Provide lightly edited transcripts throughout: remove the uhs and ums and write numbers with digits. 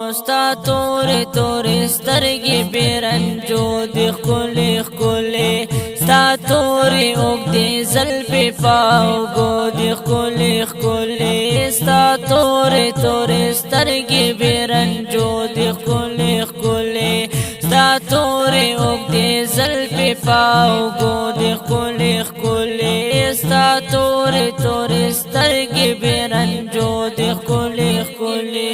ستا تورې تورې سترګې بیرنجو دي ښکلې ښکلې ستا تورې اوږدې زلفې پاوګو دي ښکلې ښکلې ستا تورې تورې سترګې بیرنجو دي ښکلې ښکلې ستا تورې اوږدې زلفې پاوګو دي ښکلې ښکلې ستا تورې تورې سترګې بیرنجو دي ښکلې ښکلې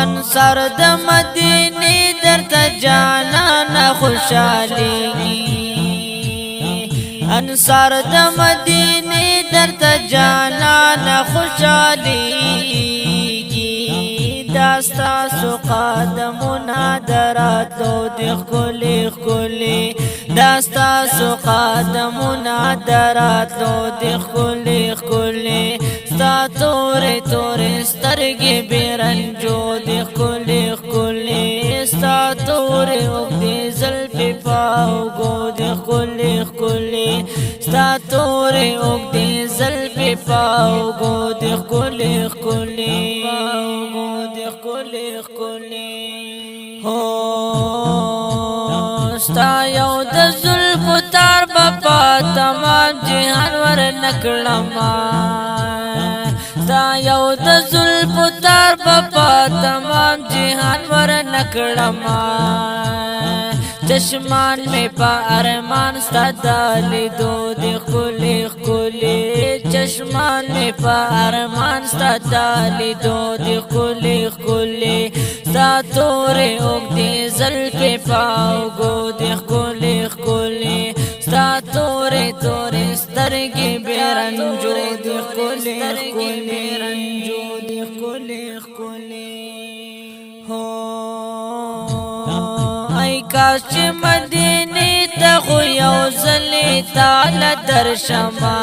انصار د مدینه درته جانانه خوشالي انصار د مدینه درته جانانه خوشالي داستا سو قدمونه دراتو دی ښکلې ښکلې داستا سو قدمونه دراتو دی ښکلې ښکلې ستا تورې تورې سترګې بیرنجو دي ښکلې ښکلې ستا تورې اوږدې زلفې پاوګو دي ښکلې ښکلې ستا تورې اوږدې زلفې پاوګو دي ښکلې ښکلې ستا یو د زلفو تار به په تمام جهان ور نکړما ستا یو د زلفو تار به په تمام جهان ور نکړما چشمان میں پا ارمان ستا لیدو دی ښکلې ښکلې چشمان میں پا ارمان ستا لیدو دی ښکلې ښکلې ستا تورې اوږدې زلفې پاوګو دی ښکلې ښکلې ستا تورې تورې سترګې بیرنجو دی ښکلې ښکلې ای کاش چې مدینه ته خو یو ځلې تعالی درشمه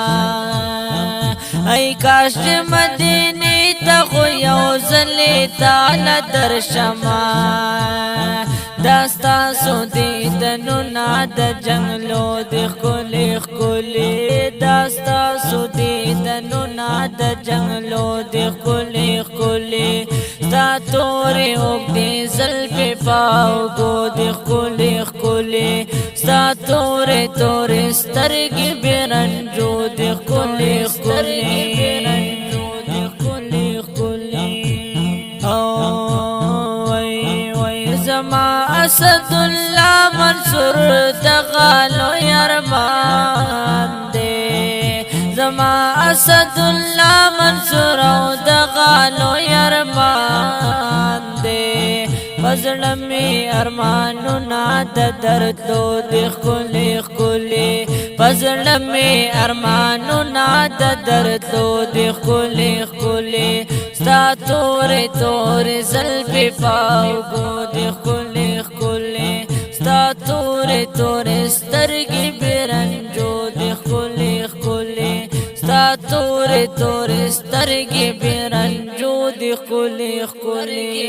ای کاش چې مدینه ته خو یو ځلې تعالی درشمه داستا سو دیدنونه د جنګلو دی ښکلې ښکلې داستا سو دیدنونه د جنګلو دی ښکلې ښکلې ستا تورې اوږدې زلفې پاوګو دي ښکلې ښکلې ستا تورې تورې سترګې بیرنجو دي ښکلې ښکلې زما اسد الله منصور د غالو یرمان دے زما اسد الله منصور د غالو یرمان دے پزړه می ارمانونه د دردو دی ښکلې ښکلې پزړه می ارمانونه د دردو دی ښکلې ښکلې ستا تورې تورې زلفې پاوګو دی ښکلې ښکلې ستا تورې تورې سترګې بیرنجو دی ښکلې ښکلې ستا تورې تورې سترګې بیرنجو دی ښکلې ښکلې